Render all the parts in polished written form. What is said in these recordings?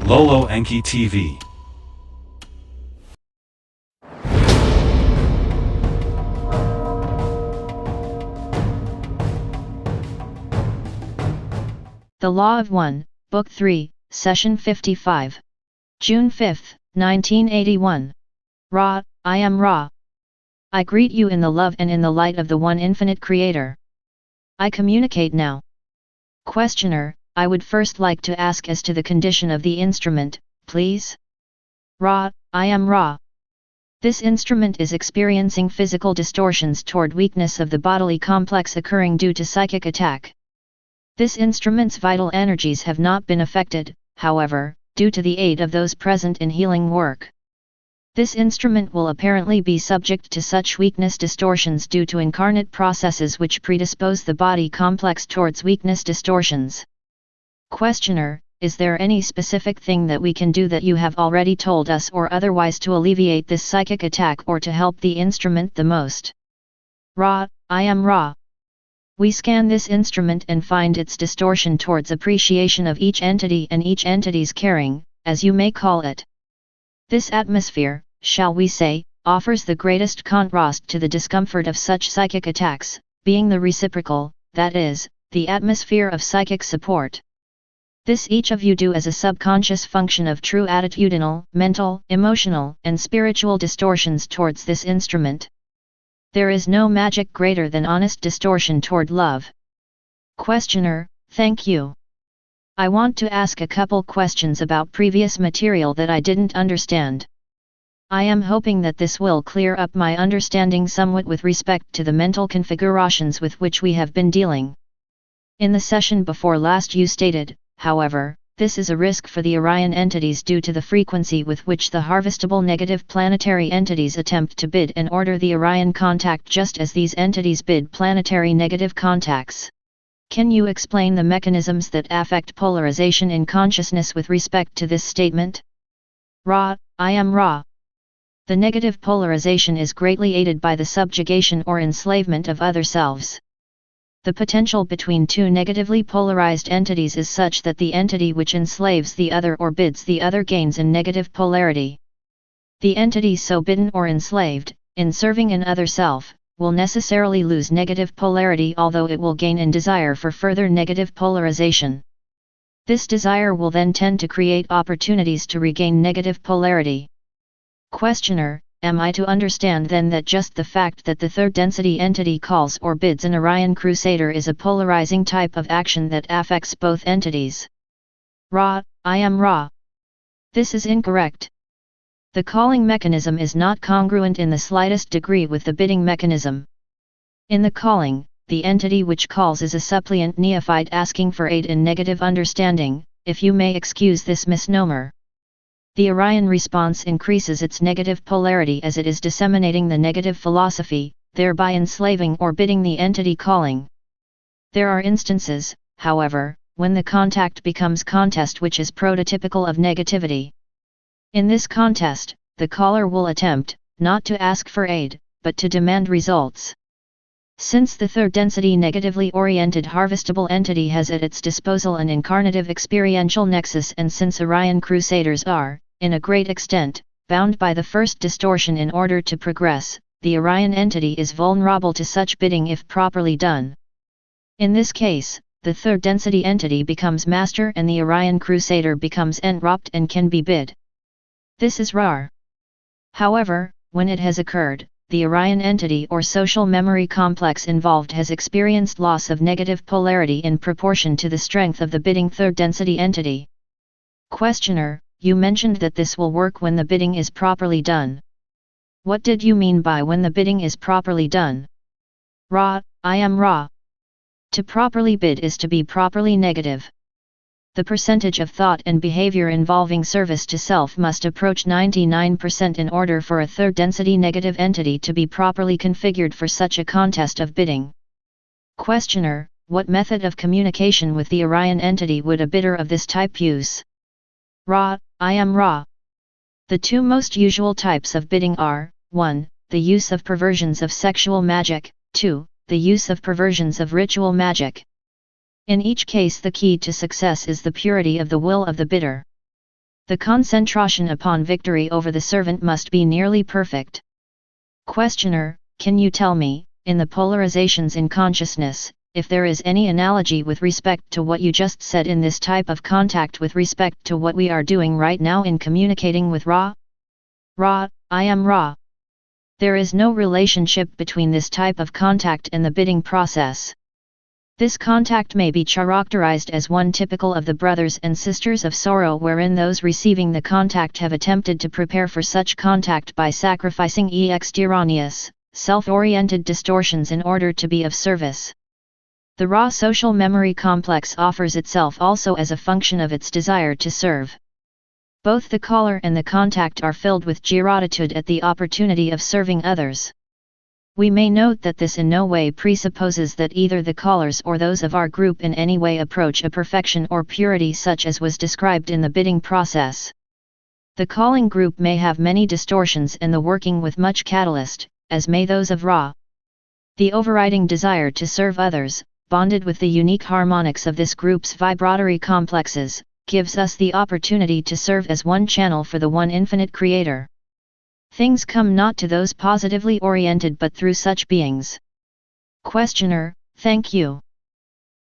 Lolo Enki TV. The Law of One, Book 3, Session 55. June 5, 1981. Ra, I am Ra. I greet you in the love and in the light of the One Infinite Creator. I communicate now. Questioner, I would first like to ask as to the condition of the instrument, please. Ra, I am Ra. This instrument is experiencing physical distortions toward weakness of the bodily complex occurring due to psychic attack. This instrument's vital energies have not been affected, however, due to the aid of those present in healing work. This instrument will apparently be subject to such weakness distortions due to incarnate processes which predispose the body complex towards weakness distortions. Questioner, is there any specific thing that we can do that you have already told us or otherwise to alleviate this psychic attack or to help the instrument the most? Ra, I am Ra. We scan this instrument and find its distortion towards appreciation of each entity and each entity's caring, as you may call it. This atmosphere, shall we say, offers the greatest contrast to the discomfort of such psychic attacks, being the reciprocal, that is, the atmosphere of psychic support. This each of you do as a subconscious function of true attitudinal, mental, emotional, and spiritual distortions towards this instrument. There is no magic greater than honest distortion toward love. Questioner, thank you. I want to ask a couple questions about previous material that I didn't understand. I am hoping that this will clear up my understanding somewhat with respect to the mental configurations with which we have been dealing. In the session before last you stated, however, this is a risk for the Orion entities due to the frequency with which the harvestable negative planetary entities attempt to bid and order the Orion contact just as these entities bid planetary negative contacts. Can you explain the mechanisms that affect polarization in consciousness with respect to this statement? Ra, I am Ra. The negative polarization is greatly aided by the subjugation or enslavement of other selves. The potential between two negatively polarized entities is such that the entity which enslaves the other or bids the other gains in negative polarity. The entity so bidden or enslaved, in serving an other self, will necessarily lose negative polarity although it will gain in desire for further negative polarization. This desire will then tend to create opportunities to regain negative polarity. Questioner, am I to understand then that just the fact that the third density entity calls or bids an Orion Crusader is a polarizing type of action that affects both entities? Ra, I am Ra. This is incorrect. The calling mechanism is not congruent in the slightest degree with the bidding mechanism. In the calling, the entity which calls is a suppliant neophyte asking for aid in negative understanding, if you may excuse this misnomer. The Orion response increases its negative polarity as it is disseminating the negative philosophy, thereby enslaving or bidding the entity calling. There are instances, however, when the contact becomes contest which is prototypical of negativity. In this contest, the caller will attempt, not to ask for aid, but to demand results. Since the third density negatively oriented harvestable entity has at its disposal an incarnative experiential nexus and since Orion Crusaders are, in a great extent, bound by the first distortion in order to progress, the Orion entity is vulnerable to such bidding if properly done. In this case, the third density entity becomes master and the Orion Crusader becomes enwrapped and can be bid. This is rare. However, when it has occurred, the Orion entity or social memory complex involved has experienced loss of negative polarity in proportion to the strength of the bidding third density entity. Questioner, you mentioned that this will work when the bidding is properly done. What did you mean by when the bidding is properly done? Ra, I am Ra. To properly bid is to be properly negative. The percentage of thought and behavior involving service to self must approach 99% in order for a third density negative entity to be properly configured for such a contest of bidding. Questioner, what method of communication with the Orion entity would a bidder of this type use? Ra, I am Ra. The two most usual types of bidding are, 1. The use of perversions of sexual magic, 2. The use of perversions of ritual magic. In each case the key to success is the purity of the will of the bidder. The concentration upon victory over the servant must be nearly perfect. Questioner, can you tell me, in the polarizations in consciousness, if there is any analogy with respect to what you just said in this type of contact with respect to what we are doing right now in communicating with Ra? Ra, I am Ra. There is no relationship between this type of contact and the bidding process. This contact may be characterized as one typical of the brothers and sisters of sorrow, wherein those receiving the contact have attempted to prepare for such contact by sacrificing extraneous, self-oriented distortions in order to be of service. The Ra social memory complex offers itself also as a function of its desire to serve. Both the caller and the contact are filled with gratitude at the opportunity of serving others. We may note that this in no way presupposes that either the callers or those of our group in any way approach a perfection or purity such as was described in the bidding process. The calling group may have many distortions and the working with much catalyst, as may those of Ra. The overriding desire to serve others, bonded with the unique harmonics of this group's vibratory complexes, gives us the opportunity to serve as one channel for the one infinite creator. Things come not to those positively oriented but through such beings. Questioner, thank you.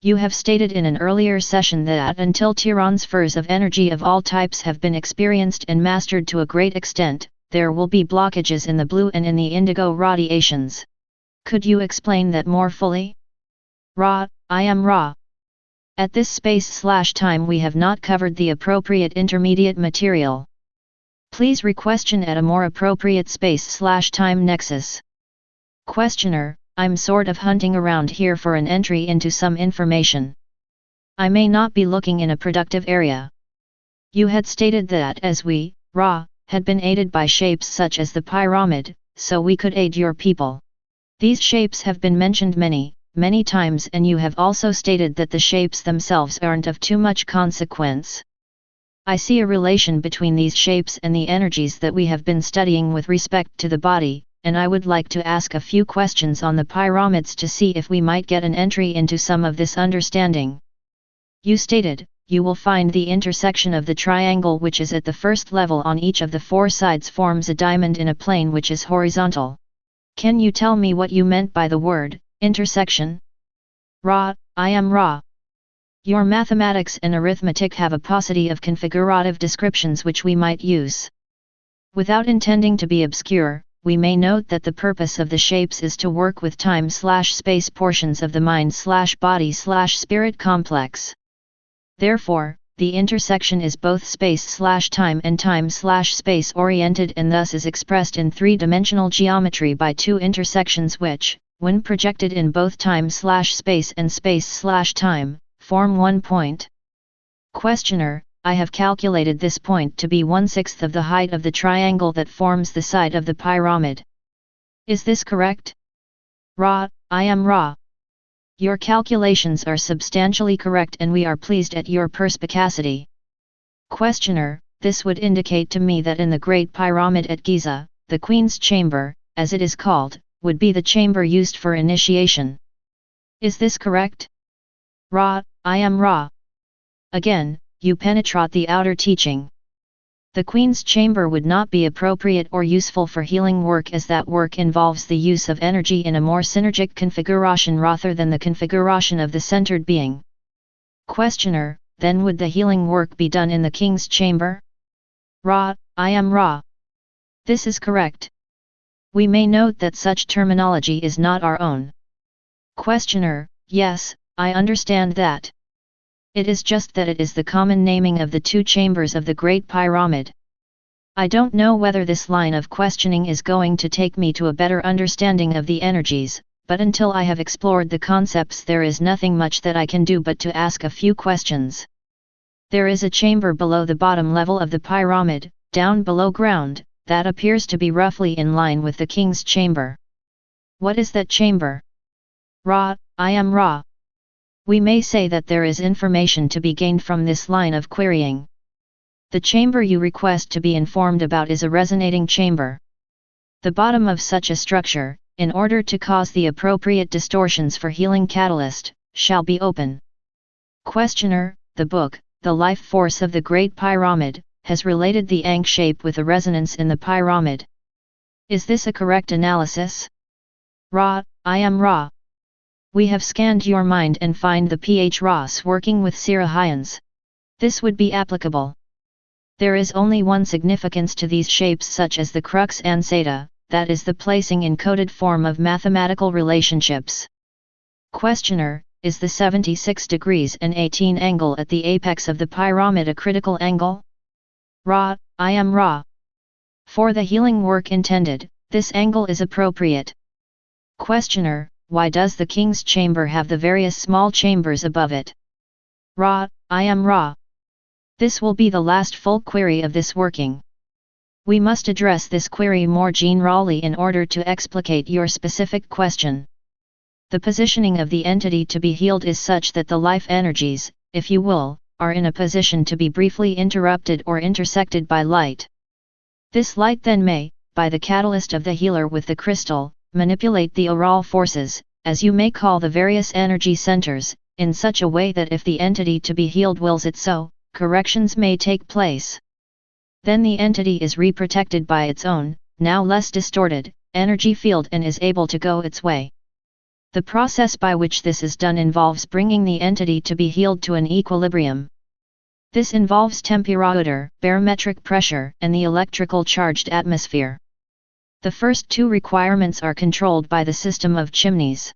You have stated in an earlier session that until transfers of energy of all types have been experienced and mastered to a great extent, there will be blockages in the blue and in the indigo radiations. Could you explain that more fully? Ra, I am Ra. At this space/time we have not covered the appropriate intermediate material. Please requestion at a more appropriate space/time nexus. Questioner, I'm sort of hunting around here for an entry into some information. I may not be looking in a productive area. You had stated that as we, Ra, had been aided by shapes such as the pyramid, so we could aid your people. These shapes have been mentioned many times, and you have also stated that the shapes themselves aren't of too much consequence. I see a relation between these shapes and the energies that we have been studying with respect to the body, and I would like to ask a few questions on the pyramids to see if we might get an entry into some of this understanding. You stated, you will find the intersection of the triangle which is at the first level on each of the four sides forms a diamond in a plane which is horizontal. Can you tell me what you meant by the word intersection? Ra, I am Ra. Your mathematics and arithmetic have a paucity of configurative descriptions which we might use. Without intending to be obscure, we may note that the purpose of the shapes is to work with time/space portions of the mind/body/spirit complex. Therefore, the intersection is both space/time and time/space oriented and thus is expressed in three-dimensional geometry by two intersections which, when projected in both time/space and space/time, form one point. Questioner, I have calculated this point to be 1/6 of the height of the triangle that forms the side of the pyramid. Is this correct? Ra, I am Ra. Your calculations are substantially correct and we are pleased at your perspicacity. Questioner, this would indicate to me that in the Great Pyramid at Giza, the Queen's Chamber, as it is called, would be the chamber used for initiation. Is this correct? Ra, I am Ra. Again, you penetrate the outer teaching. The Queen's Chamber would not be appropriate or useful for healing work as that work involves the use of energy in a more synergic configuration rather than the configuration of the centered being. Questioner, then would the healing work be done in the King's Chamber? Ra, I am Ra. This is correct. We may note that such terminology is not our own. Questioner, yes, I understand that. It is just that it is the common naming of the two chambers of the Great Pyramid. I don't know whether this line of questioning is going to take me to a better understanding of the energies, but until I have explored the concepts there is nothing much that I can do but to ask a few questions. There is a chamber below the bottom level of the pyramid, down below ground, that appears to be roughly in line with the King's Chamber. What is that chamber? Ra, I am Ra. We may say that there is information to be gained from this line of querying. The chamber you request to be informed about is a resonating chamber. The bottom of such a structure, in order to cause the appropriate distortions for healing catalyst, shall be open. Questioner, the book, The Life Force of the Great Pyramid, has related the Ankh shape with a resonance in the pyramid. Is this a correct analysis? Ra, I am Ra. We have scanned your mind and find the PH Ras working with Sirahians. This would be applicable. There is only one significance to these shapes, such as the crux ansata, that is the placing in coded form of mathematical relationships. Questioner, is the 76 degrees and 18 angle at the apex of the pyramid a critical angle? Ra, I am Ra. For the healing work intended, this angle is appropriate. Questioner, why does the king's chamber have the various small chambers above it? Ra, I am Ra. This will be the last full query of this working. We must address this query more generally in order to explicate your specific question. The positioning of the entity to be healed is such that the life energies, if you will, are in a position to be briefly interrupted or intersected by light. This light then may, by the catalyst of the healer with the crystal, manipulate the aural forces, as you may call the various energy centers, in such a way that if the entity to be healed wills it so, corrections may take place. Then the entity is reprotected by its own, now less distorted, energy field and is able to go its way. The process by which this is done involves bringing the entity to be healed to an equilibrium. This involves temperature, barometric pressure, and the electrical charged atmosphere. The first two requirements are controlled by the system of chimneys.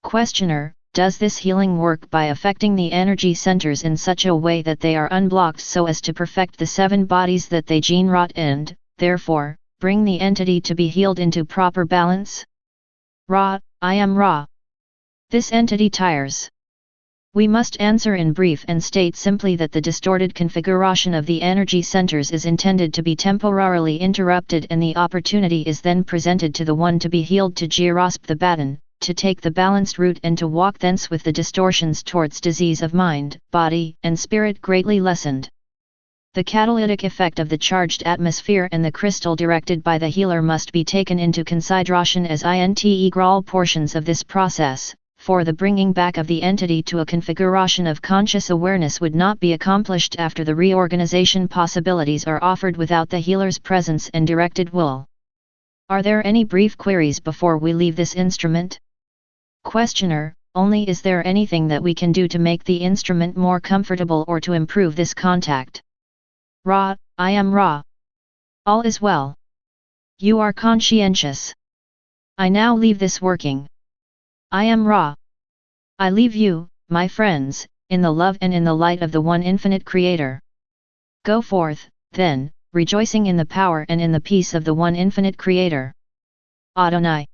Questioner, does this healing work by affecting the energy centers in such a way that they are unblocked so as to perfect the 7 bodies that they generate and, therefore, bring the entity to be healed into proper balance? Ra, I am Ra. This entity tires. We must answer in brief and state simply that the distorted configuration of the energy centers is intended to be temporarily interrupted, and the opportunity is then presented to the one to be healed to grasp the baton, to take the balanced route and to walk thence with the distortions towards disease of mind, body, and spirit greatly lessened. The catalytic effect of the charged atmosphere and the crystal directed by the healer must be taken into consideration as integral portions of this process, for the bringing back of the entity to a configuration of conscious awareness would not be accomplished after the reorganization possibilities are offered without the healer's presence and directed will. Are there any brief queries before we leave this instrument? Questioner, only is there anything that we can do to make the instrument more comfortable or to improve this contact? Ra, I am Ra. All is well. You are conscientious. I now leave this working. I am Ra. I leave you, my friends, in the love and in the light of the one infinite Creator. Go forth, then, rejoicing in the power and in the peace of the one infinite Creator. Adonai.